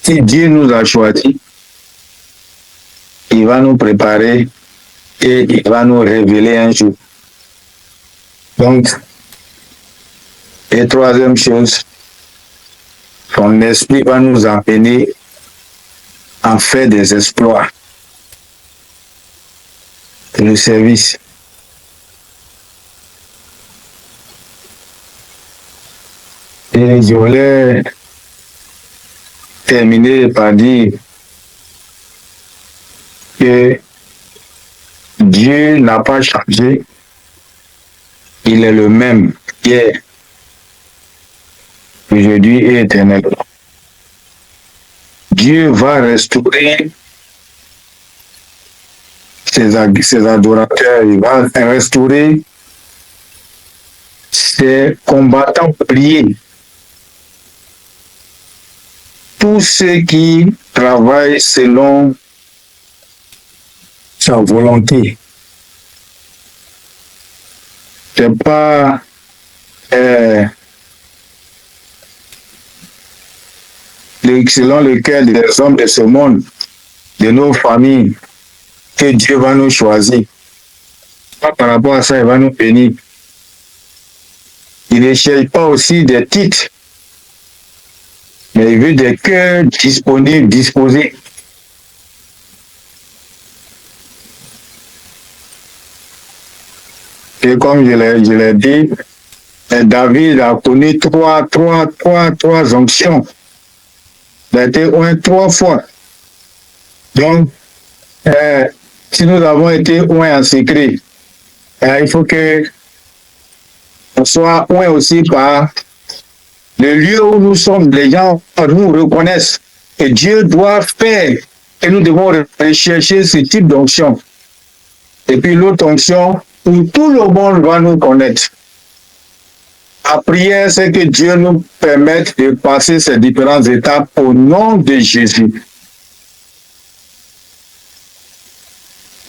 si Dieu nous a choisis, il va nous préparer et il va nous révéler un jour. Donc, et troisième chose, son esprit va nous amener à faire des exploits. Le service. Et je voulais terminer par dire que Dieu n'a pas changé. Il est le même hier, aujourd'hui et éternellement. Dieu va restaurer ses adorateurs, il va restaurer ses combattants priés. Tous ceux qui travaillent selon sa volonté. C'est pas selon lequel des hommes de ce monde, de nos familles, que Dieu va nous choisir. Pas par rapport à ça, il va nous bénir. Il ne cherche pas aussi des titres, mais il veut des cœurs disponibles, disposés. Et comme je l'ai dit, David a connu trois onctions. Il a été oint 3 fois. Donc, si nous avons été oints en secret, il faut que on soit oints aussi par le lieu où nous sommes. Les gens nous reconnaissent et Dieu doit faire et nous devons rechercher ce type d'onction. Et puis l'autre onction où tout le monde va nous connaître. La prière, c'est que Dieu nous permette de passer ces différentes étapes au nom de Jésus.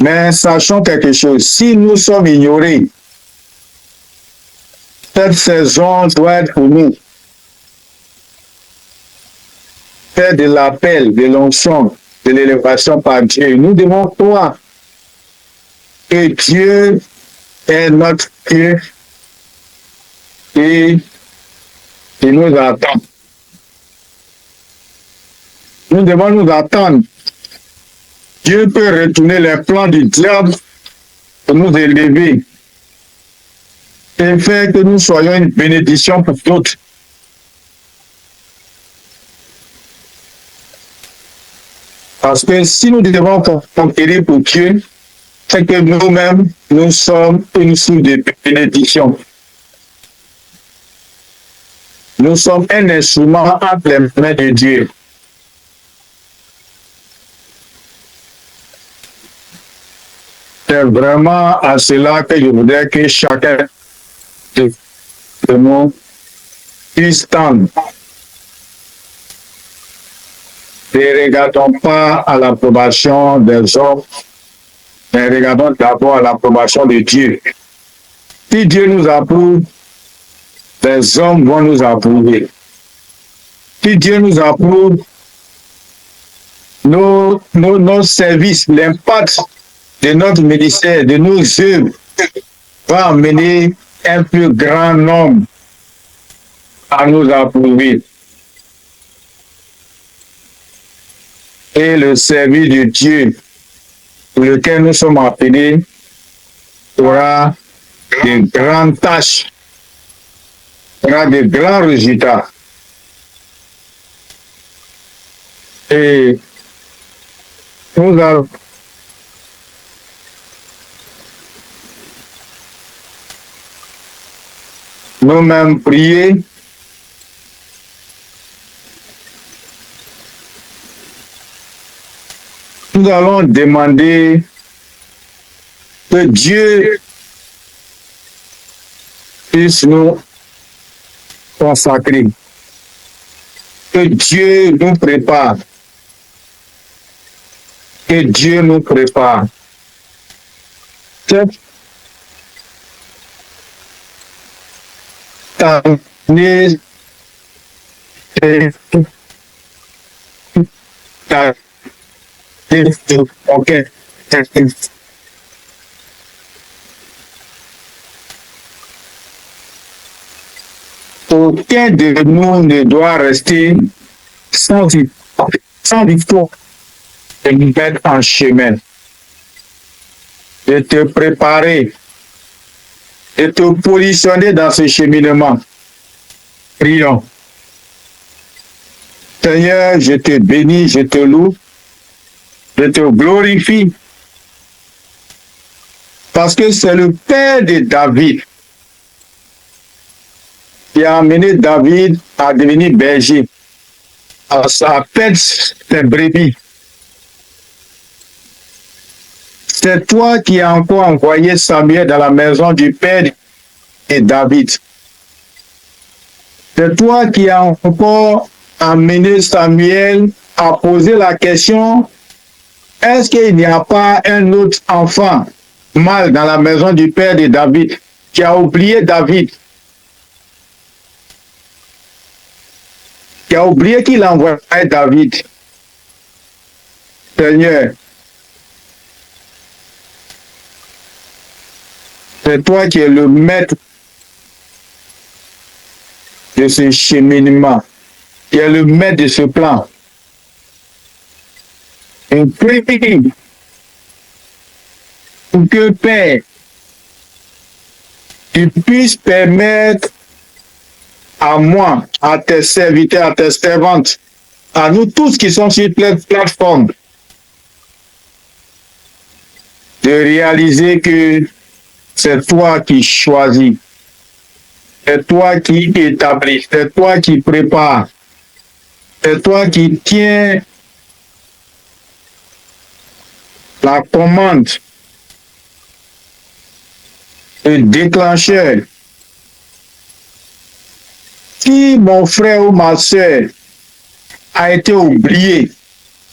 Mais sachons quelque chose, si nous sommes ignorés, cette saison doit être pour nous. Faire de l'appel, de l'onction, de l'élévation par Dieu. Nous devons croire que Dieu est notre Dieu et il nous attend. Nous devons nous attendre. Dieu peut retourner les plans du diable pour nous élever et faire que nous soyons une bénédiction pour d'autres. Parce que si nous devons conquérir pour Dieu, c'est que nous-mêmes, nous sommes une source de bénédiction. Nous sommes un instrument entre les mains de Dieu. C'est vraiment à cela que je voudrais que chacun de nous puisse tendre. Ne regardons pas à l'approbation des hommes, mais regardons d'abord à l'approbation de Dieu. Si Dieu nous approuve, les hommes vont nous approuver. Si Dieu nous approuve, nos services, l'impact de notre ministère, de nos œuvres, va amener un plus grand nombre à nous approuver. Et le service de Dieu pour lequel nous sommes appelés aura de grandes tâches, aura de grands résultats. Et nous allons nous-mêmes prier nous allons demander que Dieu puisse nous consacrer, que Dieu nous prépare, que Dieu nous prépare. Cette année, ok. Aucun de nous ne doit rester sans victoire de nous mettre en chemin, de te préparer, de te positionner dans ce cheminement. Prions. Seigneur, je te bénis, je te loue, je te glorifie, parce que c'est le Père de David qui a amené David à devenir berger, à perdre ses brebis. C'est toi qui as encore envoyé Samuel dans la maison du Père de David. C'est toi qui as encore amené Samuel à poser la question: est-ce qu'il n'y a pas un autre enfant mâle dans la maison du Père de David qui a oublié David, qui a oublié qu'il envoyait David? Seigneur, c'est toi qui es le maître de ce cheminement, qui est le maître de ce plan. Et prie pour que, Père, tu puisses permettre à moi, à tes serviteurs, à tes servantes, à nous tous qui sommes sur cette plateforme, de réaliser que c'est toi qui choisis, c'est toi qui établis, c'est toi qui prépares, c'est toi qui tiens la commande, le déclencheur. Si mon frère ou ma soeur a été oublié,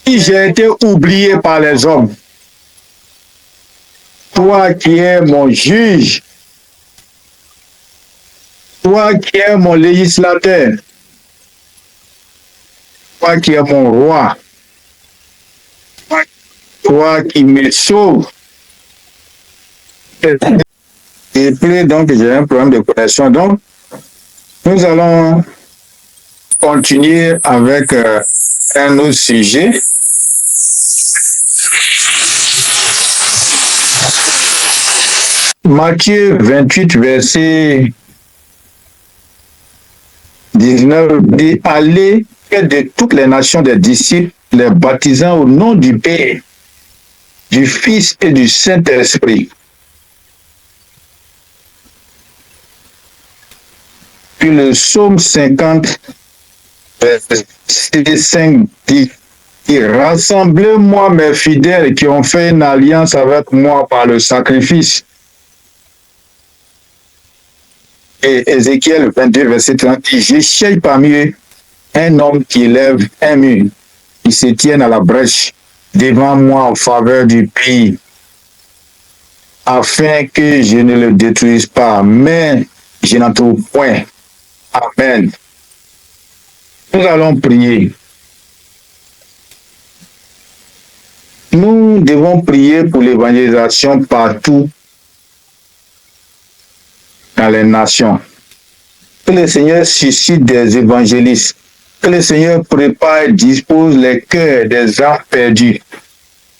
si j'ai été oublié par les hommes, toi qui es mon juge, toi qui es mon législateur, toi qui es mon roi, toi qui me sauves. Et puis donc j'ai un problème de connexion. Donc nous allons continuer avec un autre sujet. Matthieu 28, verset 19 dit: allez, faites de toutes les nations des disciples les baptisant au nom du Père, du Fils et du Saint-Esprit. Puis le psaume 50, verset 5 dit, rassemblez-moi mes fidèles qui ont fait une alliance avec moi par le sacrifice. Et Ézéchiel 22, verset 30 dit, j'échaille parmi eux un homme qui élève un mur, qui se tienne à la brèche devant moi en faveur du pays, afin que je ne le détruise pas, mais je n'en trouve point. Amen. Nous allons prier. Nous devons prier pour l'évangélisation partout dans les nations. Que le Seigneur suscite des évangélistes. Que le Seigneur prépare et dispose les cœurs des âmes perdues,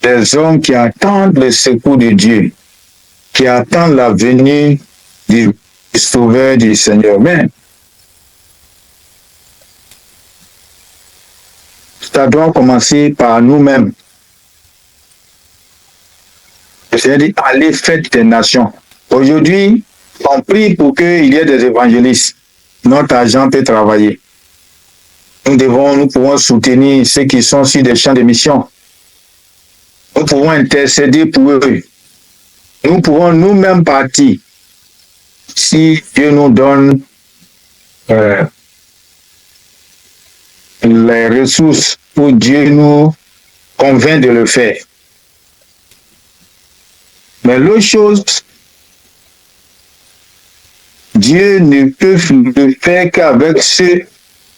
des hommes qui attendent le secours de Dieu, qui attendent la venue du Sauveur du Seigneur. Mais ça doit commencer par nous-mêmes. Le Seigneur dit, allez, faites des nations. Aujourd'hui, on prie pour qu'il y ait des évangélistes. Notre argent peut travailler. Nous pouvons soutenir ceux qui sont sur des champs de mission. Nous pouvons intercéder pour eux. Nous pouvons nous-mêmes partir. Si Dieu nous donne les ressources où Dieu nous convainc de le faire. Mais l'autre chose, Dieu ne peut le faire qu'avec ceux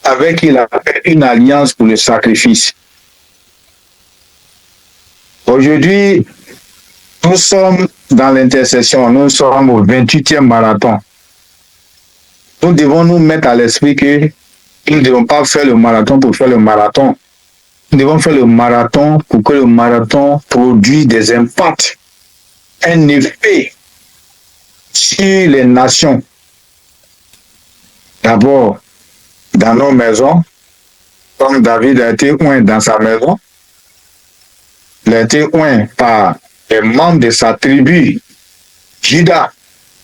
avec qui il a fait une alliance pour le sacrifice. Aujourd'hui, nous sommes dans l'intercession, nous sommes au 28e marathon. Nous devons nous mettre à l'esprit que nous ne devons pas faire le marathon pour faire le marathon. Nous devons faire le marathon pour que le marathon produise des impacts, un effet sur les nations. D'abord, dans nos maisons, comme David a été oint dans sa maison, il a été oint par les membres de sa tribu, Juda.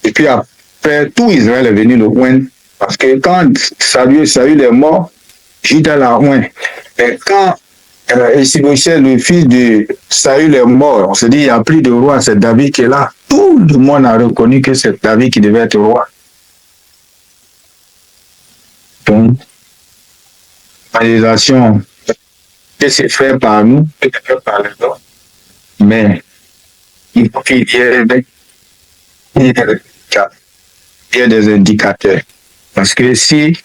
Et puis après, tout Israël est venu le oindre. Parce que quand Saül est mort, Juda l'a oint. Et quand Issiboshet, le fils de Saül, est mort, on se dit, il n'y a plus de roi, c'est David qui est là. Tout le monde a reconnu que c'est David qui devait être roi. Donc, l'évangélisation que c'est fait par nous, que c'est fait par les autres. Mais il faut qu'il y ait des indicateurs. Parce que si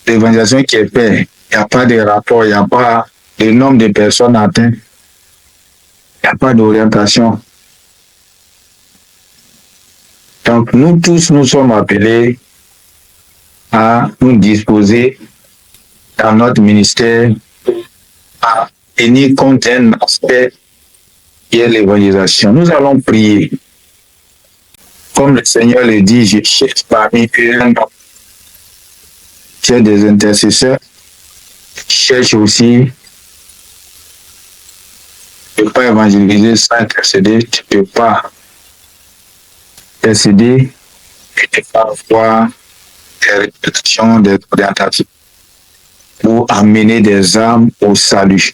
l'évangélisation qui est faite, il n'y a pas de rapport, il n'y a pas de nombre de personnes atteintes, il n'y a pas d'orientation. Donc nous tous, nous sommes appelés à nous disposer dans notre ministère à tenir compte d'un aspect qui est l'évangélisation. Nous allons prier. Comme le Seigneur le dit, je cherche parmi eux un homme qui est des intercesseurs. Je cherche aussi. Tu ne peux pas évangéliser sans intercéder. Tu ne peux pas intercéder et tu ne peux pas avoir des répétitions, des orientations pour amener des âmes au salut.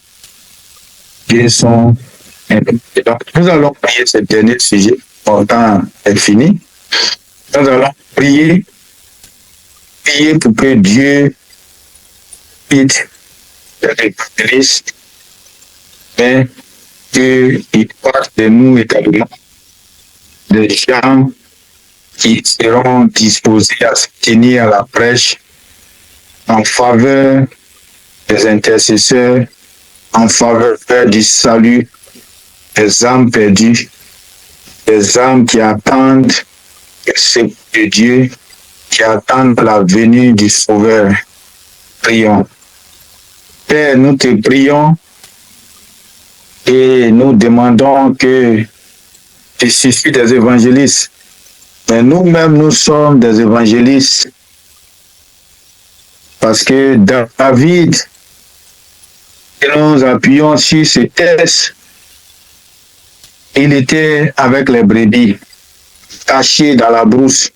Ils sont importants. Donc, nous allons prier ce dernier sujet. Mon temps est fini. Nous allons prier pour que Dieu aide les évangélistes, mais qu'il fasse de nous également des gens qui seront disposés à se tenir à la prêche en faveur des intercesseurs, en faveur du salut des âmes perdues, des âmes qui attendent le secours de Dieu, qui attendent la venue du Sauveur. Prions. Père, nous te prions et nous demandons que tu suscites des évangélistes. Mais nous-mêmes, nous sommes des évangélistes. Parce que David Et nous appuyons sur ce texte. Il était avec les brebis, caché dans la brousse.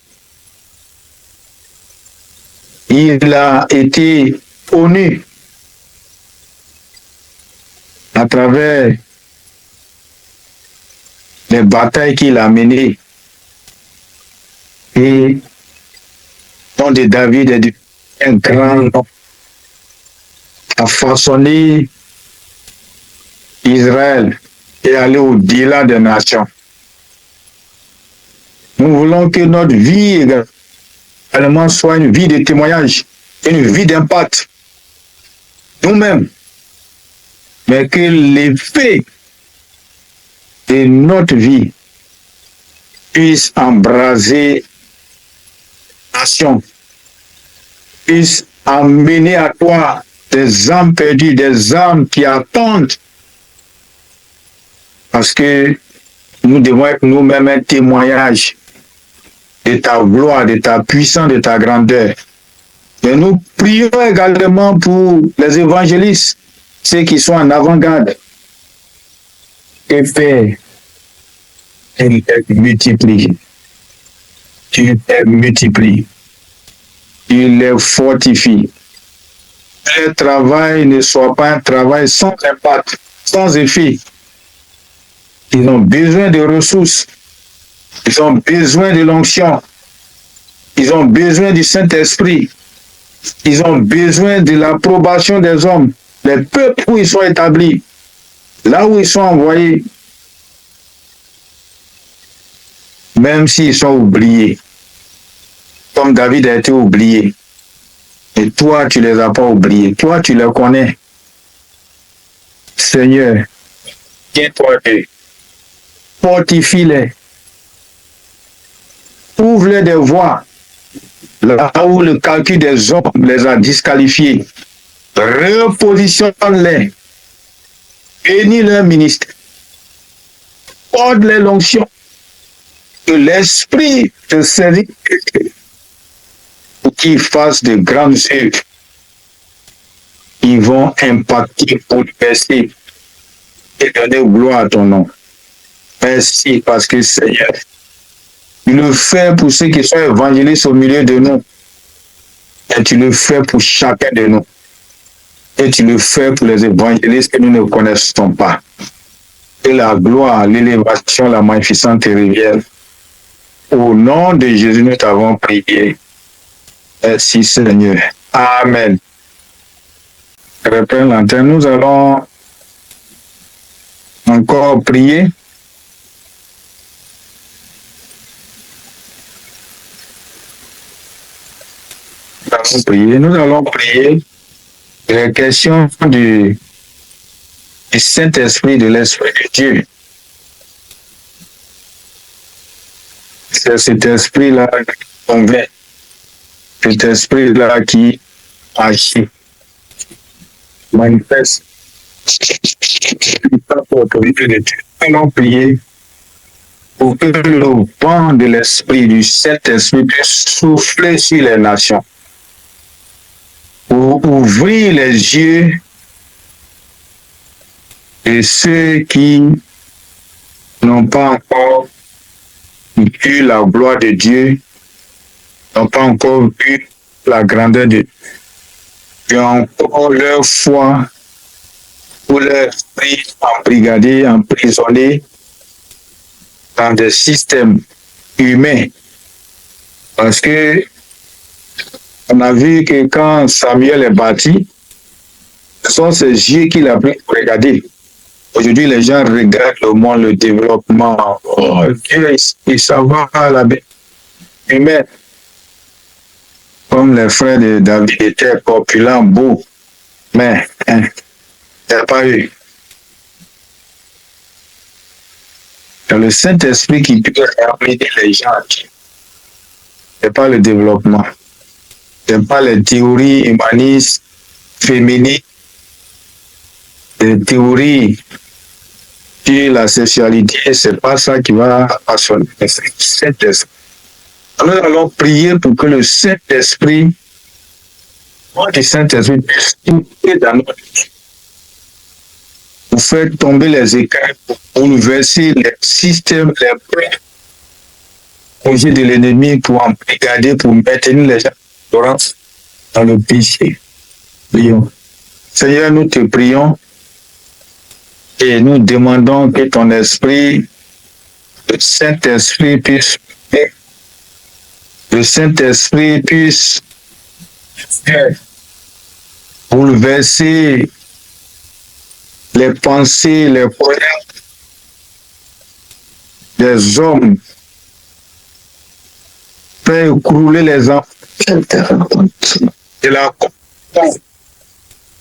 Il a été connu à travers les batailles qu'il a menées. Et le nom de David est un grand nom, a façonné Israël et aller au-delà des nations. Nous voulons que notre vie également soit une vie de témoignage, une vie d'impact, nous-mêmes, mais que l'effet de notre vie puisse embraser la nation, puisse emmener à toi des âmes perdues, des âmes qui attendent. Parce que nous devons être nous-mêmes un témoignage de ta gloire, de ta puissance, de ta grandeur. Et nous prions également pour les évangélistes, ceux qui sont en avant-garde. Que faire? Il les multiplie. Tu les multiplies. Il les fortifie. Que le travail ne soit pas un travail sans impact, sans effet. Ils ont besoin de ressources. Ils ont besoin de l'onction. Ils ont besoin du Saint-Esprit. Ils ont besoin de l'approbation des hommes. Les peuples où ils sont établis, là où ils sont envoyés, même s'ils sont oubliés, comme David a été oublié. Et toi, tu ne les as pas oubliés. Toi, tu les connais. Seigneur, tiens-toi d'eux. Fortifie-les. Ouvre-les des voies. Là où le calcul des hommes les a disqualifiés. Repositionne-les. Bénis leur ministère. Porte-les l'onction. Que l'esprit te servit pour qu'ils fassent de grandes œuvres. Ils vont impacter pour verser et donner gloire à ton nom. Merci parce que Seigneur, tu le fais pour ceux qui sont évangélistes au milieu de nous. Et tu le fais pour chacun de nous. Et tu le fais pour les évangélistes que nous ne connaissons pas. Et la gloire, l'élévation, la magnificence te reviennent. Au nom de Jésus, nous t'avons prié. Merci Seigneur. Amen. Reprends l'antenne. Nous allons encore prier. Nous allons prier les questions du Saint-Esprit, de l'Esprit de Dieu. C'est cet esprit-là qui convainc, cet esprit-là qui agit, manifeste l'autorité de Dieu. Nous allons prier pour que le vent de l'Esprit, du Saint-Esprit puisse souffler sur les nations, pour ouvrir les yeux de ceux qui n'ont pas encore vu la gloire de Dieu, n'ont pas encore vu la grandeur de Dieu, et encore leur foi ou leur esprit embrigadé, emprisonné dans des systèmes humains. Parce que on a vu que quand Samuel est bâti, ce sont ses yeux qu'il a pris pour regarder. Aujourd'hui, les gens regardent le monde, le développement. Oh, Dieu, il s'en va à la bête humaine. Comme les frères de David étaient corpulents, beaux, mais il n'y a pas eu. C'est le Saint-Esprit qui peut amener les gens. Ce n'est pas le développement. Ce n'est pas les théories humanistes, féminines, les théories sur la sexualité, ce n'est pas ça qui va passionner. C'est le Saint-Esprit. Nous allons prier pour que le Saint-Esprit, puisse entrer dans notre vie. pour faire tomber les écailles, pour bouleverser les systèmes, les projets de l'ennemi, pour en garder, pour maintenir les gens dans le péché. Prions. Seigneur, nous te prions et nous demandons que ton esprit, le Saint-Esprit puisse bouleverser les pensées, les projets des hommes, faire écrouler les enfants de la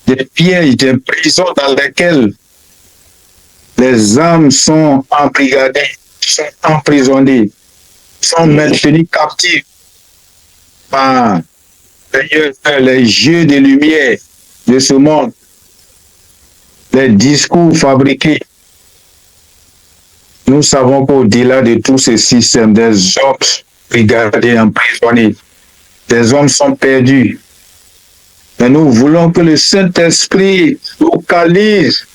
des pièges, des prisons dans lesquelles les âmes sont embrigadées, sont emprisonnées, sont maintenues captives par les jeux de lumière de ce monde, les discours fabriqués. Nous savons qu'au-delà de tous ces systèmes, des hommes brigadiers, emprisonnés, des hommes sont perdus. Mais nous voulons que le Saint-Esprit localise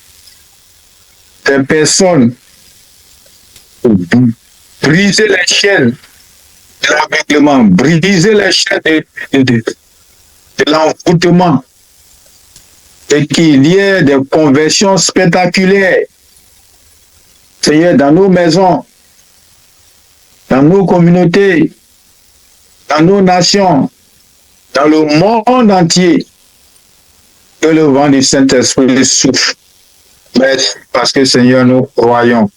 des personnes pour briser les chaînes de l'aveuglement, briser les chaînes de l'envoûtement, et qu'il y ait des conversions spectaculaires, Seigneur, dans nos maisons, dans nos communautés, dans nos nations, dans le monde entier, que le vent du Saint-Esprit souffle. Mais parce que, Seigneur, nous croyons,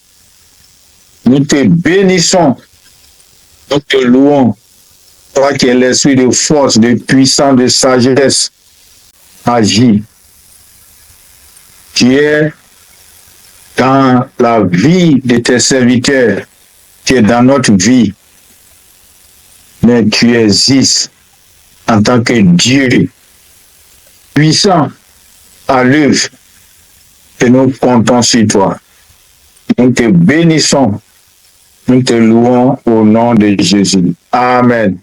nous te bénissons, nous te louons, toi qui es l'esprit de force, de puissance, de sagesse, agis. Tu es dans la vie de tes serviteurs, tu es dans notre vie, mais tu existes en tant que Dieu puissant à l'œuvre, et nous comptons sur toi. Nous te bénissons, nous te louons au nom de Jésus. Amen.